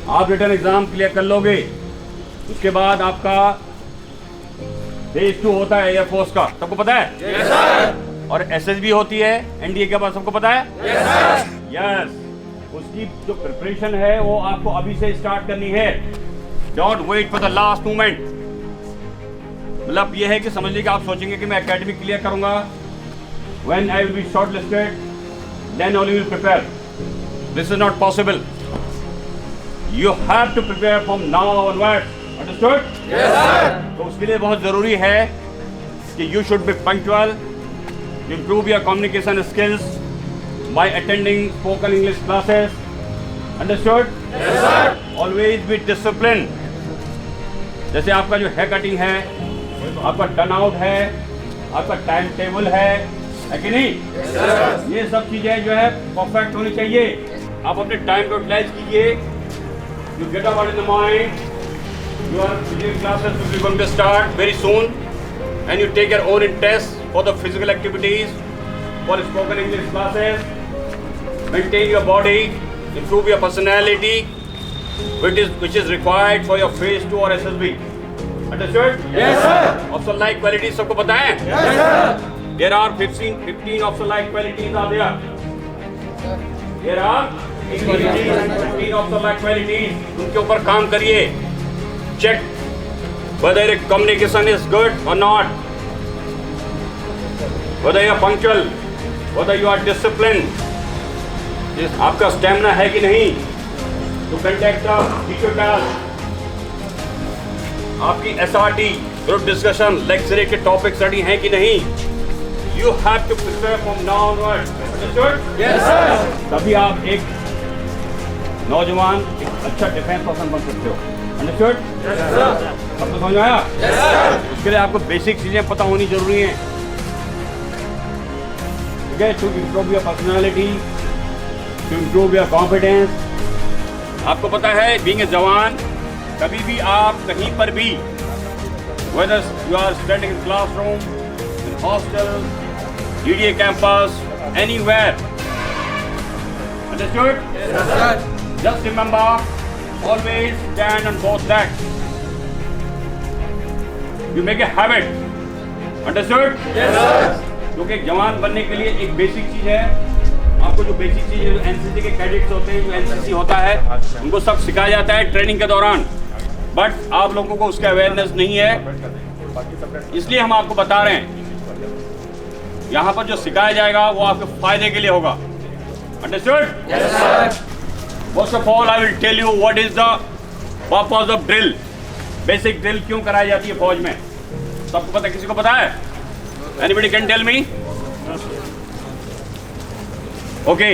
आप return exam clear कर लोगे, उसके बाद आपका फेज 2 होता है एयरफोर्स का, सबको पता है? Yes sir. और एसएसबी होती है एनडीए के बाद, सबको पता है? Yes sir. यस। उसकी जो प्रिपरेशन है वो आपको अभी से स्टार्ट करनी है। Don't wait for the last moment. मतलब ये है कि समझ लीजिए कि आप सोचेंगे कि मैं एकेडमिक क्लियर करूंगा, when I will be shortlisted then only will prepare. This is not possible. You have to prepare from now onwards. Understood? Yes sir. तो उसके लिए बहुत जरूरी है कि you should be punctual, improve your communication skills by attending spoken English classes. Understood? Yes sir. Always be disciplined. जैसे आपका जो हेयर कटिंग है, आपका टर्न आउट है, आपका टाइम टेबल है कि नहीं? Yes sir. ये सब चीजें जो है परफेक्ट होनी चाहिए। आप अपने टाइम को यूटिलाइज कीजिए। You get up in the mind. Your physical classes will be going to start very soon, and you take your own interest for the physical activities, for spoken English classes. Maintain your body, improve your personality, which is required for your phase 2 or SSB. Understood? Yes sir. Optional like qualities सबको पता है? Yes sir. There are 15 optional like qualities are there. There are 15 optional like qualities. उनके ऊपर काम करिए. Check whether your communication is good or not. Whether you are punctual, whether you are disciplined, आपका stamina है कि नहीं, to conduct the teacher task, आपकी SRT group discussion lecture के टॉपिक स्टडी है कि नहीं, you have to prepare from now onwards. Understood? Yes sir. तभी आप एक नौजवान, एक अच्छा डिफेंस पर्सन बन सकते हो। Understood? Yes sir. आपको समझ में आया? Yes sir. उसके लिए आपको बेसिक चीजें पता होनी जरूरी हैं। To improve your personality, to improve your confidence. आपको पता है बीइंग ए जवान, कभी भी आप कहीं पर भी, whether you are studying in classroom, in hostel, DDA campus, anywhere. Understood? Yes sir. Just remember, always stand on both legs. You make a habit. Understood? Yes sir. क्योंकि एक जवान बनने के लिए एक बेसिक चीज है, आपको जो बेसिक चीज है, जो एनसीसी के कैडेट्स होते हैं, जो एनसीसी होता है, उनको सब सिखाया जाता है ट्रेनिंग के दौरान, बट आप लोगों को उसका अवेयरनेस नहीं है, इसलिए हम आपको बता रहे हैं। यहाँ पर जो सिखाया जाएगा वो आपके फायदे के लिए होगा। Understood? Yes sir. First of all I will tell you what is the purpose of drill. Basic drill क्यों कराई जाती है फौज में, सबको पता? किसी को पता है? Anybody can tell me? Okay.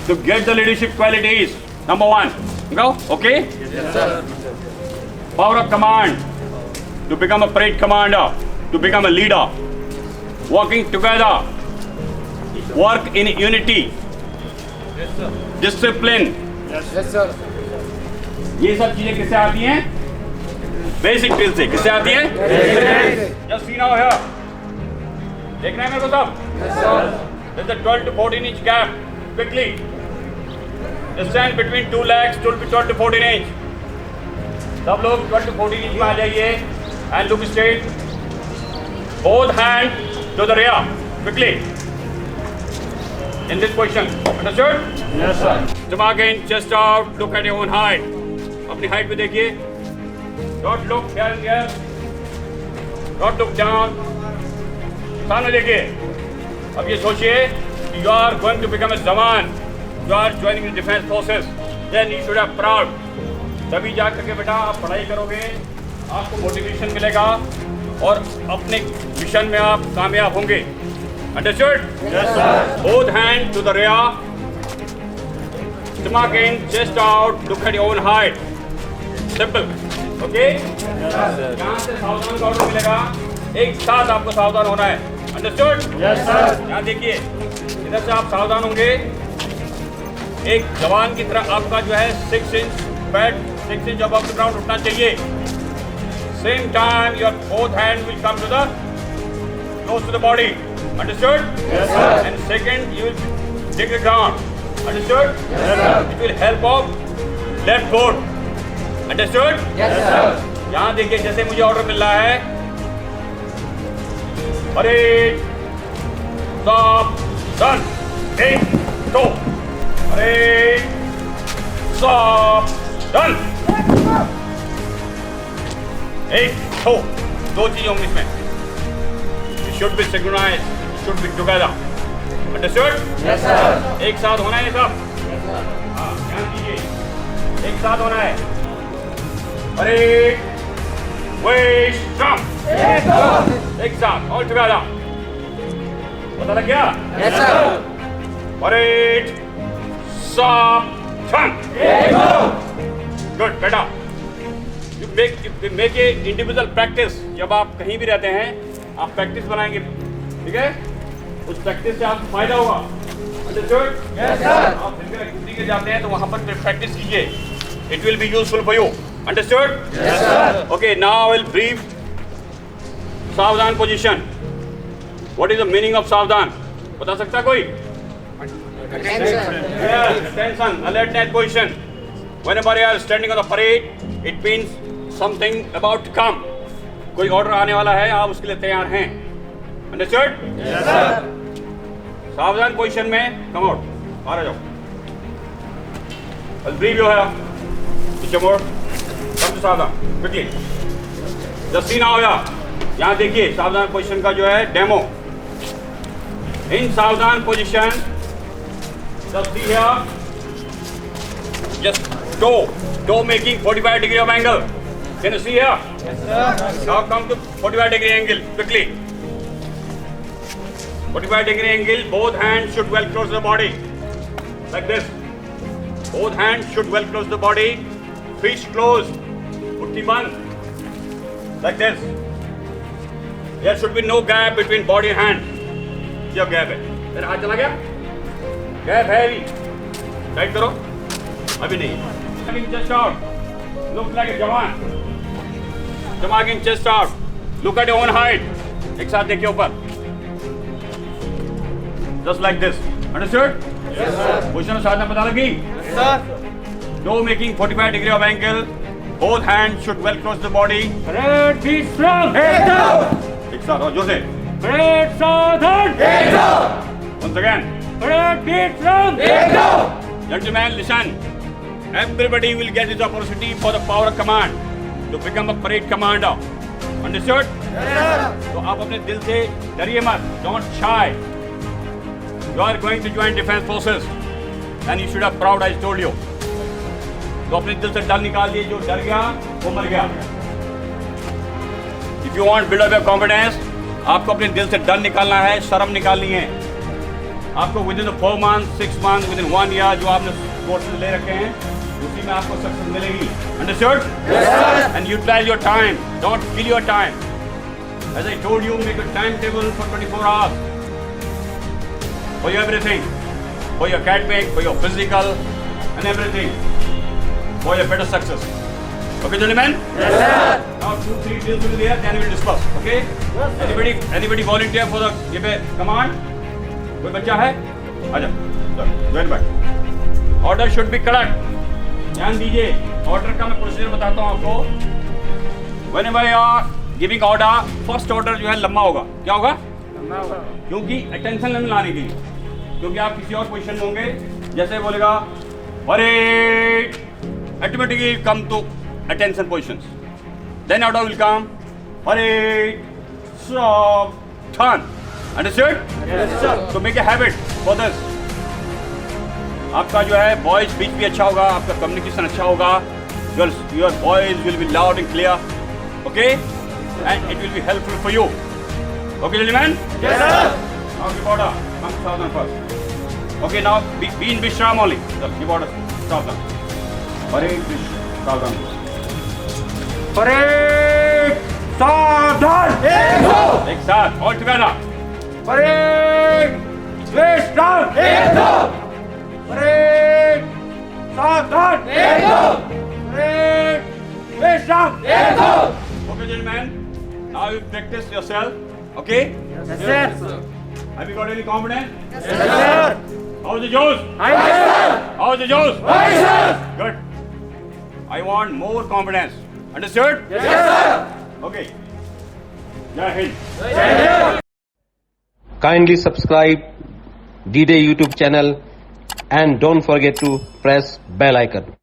To get the leadership qualities, number 1. Go. Okay. Yes sir. Power of command. To become a parade commander. To become a leader. Working together. Work in unity. Yes sir. Discipline. Yes sir. ये सब चीजें किससे आती हैं? Basic drill से। किससे आती हैं? Just see now here. देख रहे हैं मेरे को सब? Yes sir. There's a 12 to 14 inch gap. Quickly. Distance between two legs should be 12 to 14 inch. सब लोग 12 to 14 inch में आ जाइए and look straight. Both hand to the rear. Quickly. In this position. Understood? Yes sir. Stomach in, chest out. Look at your own height. अपनी height पे देखिए. Don't look here and here. Don't look down. सामने देखिए। अब ये सोचिए कि you are going to become a जवान, you are joining the defense forces, then you should have proud. तभी जा करके बेटा आप पढ़ाई करोगे, आपको मोटिवेशन मिलेगा और अपने मिशन में आप कामयाब होंगे। Understood? Yes sir. Both hands to the rear, stomach in, chest out, look at your own height. Simple. Okay? Yes sir. यहाँ से सावधान का ऑर्डर मिलेगा, एक साथ आपको सावधान होना है। अंडरस्टूड? Yes sir. यहाँ देखिए, इधर से आप सावधान होंगे। एक जवान की तरह आपका जो है 6 inch bat 6 inch above the ground उठना चाहिए। Same time your both hand will come to the close to the body. Understood? Yes sir. And second you will dig the ground. Understood? Yes sir. It will help of left fourth, understood? Yes, sir. यहाँ देखिए, जैसे मुझे order मिल रहा है, parade, stop, done, 1 2, parade, stop, done, 1 2, 2 चीजें होंगी इसमें, should be synchronised, should be together, understood? Yes, sir. एक साथ होना है ये सब। हाँ, ध्यान दीजिए, एक साथ होना है। परेड, वेस्ट, स्टॉप, एक साथ, ऑल टुगेदर। पता लग गया? Yes, sir. Parade, stop, turn. Good, बेटा। You make a individual practice। जब आप कहीं भी रहते हैं, आप प्रैक्टिस बनाएंगे, ठीक है? उस प्रैक्टिस से आपको फायदा होगा। Understood? Yes, sir. आप फिजिकल एक्टिविटी के जाते हैं तो वहाँ पर प्रैक्टिस कीजिए। It will be useful for you. Understood? Yes, sir. Okay, now I will brief सावधान position. What is the meaning of सावधान? बता सकता है कोई? Attention. Yes, attention, alertness position. Whenever you are standing on the parade, it means something about to come. कोई order आने वाला है, आप उसके लिए तैयार हैं। Understood? Yes, sir. सावधान पोजीशन में कम आउट, बाहर आ जाओ। I'll brief you here. Mr. Moore, come to सावधान, quickly. Just see now here. यहाँ देखिए, सावधान पोजीशन का जो है डेमो। In सावधान position, just see here. Just toe making 45 degree of angle. Can you see here? Yes, sir. Now come to 45 degree angle quickly. 45 degree angle. Both hands should well close the body, like this. Both hands should well close the body. Fist closed. Mutti band. Like this. There should be no gap between body and hand. ये gap है। तेरा हाथ चला गया? Gap है अभी। Tight करो। अभी नहीं। Chest out. Look like a जवान। Stomach in chest out. Look at your own height. एक साथ देखिए ऊपर। Just like this. Understood? Yes, sir. Position of साधना पता लगी? Yes, sir. Toe making 45 degree of angle. Both hands should well close the body. Parade, be strong. Head down. एक साथ और जोर से। Parade, सावधान. Head down. Once again. Parade, be strong. Head down. Gentlemen, listen. Everybody will get this opportunity for the power of command to become a parade commander. Understood? Yes, sir. तो आप अपने दिल से डरिए मत. Don't shy. You are going to join defense forces, and you should have proud. I told you. तो अपने दिल से डर निकाल दिए. जो डर गया, वो मर गया. If you want build up your confidence, आपको अपने दिल से डर निकालना है, शर्म निकालनी है. आपको within the 4 months, 6 months, within 1 year जो आपने कोर्सेज ले रखे हैं, उसी में आपको सक्सेस मिलेगी. Understood? Yes, sir. And utilize your time. Don't kill your time. As I told you, make a timetable for 24 hours. For your everything. For your academic, for your physical, and everything. For your better success. Okay, gentlemen? Yes, sir. Now 2-3 drills will be there, then we will discuss. Okay? Anybody volunteer for the give a command? कोई बच्चा है? आजा. Join back. Order should be correct. ध्यान दीजिए. Order का मैं procedure बताता हूँ आपको. Whenever you are giving order, first order जो है लंबा होगा. क्या होगा? क्योंकि attention level लाने के लिए. क्योंकि आप किसी और पोजीशन में होंगे, जैसे बोलेगा parade, automatically come to attention positions. Then order will come parade, stop, turn. Understood? Yes, sir. So make a habit for this. आपका जो है वॉइस बीच भी अच्छा होगा, आपका कम्युनिकेशन अच्छा होगा. Your voice will be loud and clear. Okay? And it will be helpful for you. Okay, gentlemen? Yes, sir. Now give order. Come to Southern first. Okay, now be in Vishram only. So give order. Southern. Parade, Southern. Parade, सावधान. एक साथ, all together. Parade, stay strong. Parade, सावधान. Parade, stay strong. Okay, gentlemen. Now you practice yourself. Okay? Yes, sir. Have you got any confidence? Yes, sir. How's the Joes? Hi, sir. How's the Joes? Hi, sir. Good. I want more confidence. Understood? Yes, sir. Okay. Jai Hind. Kindly subscribe D-Day YouTube channel and don't forget to press bell icon.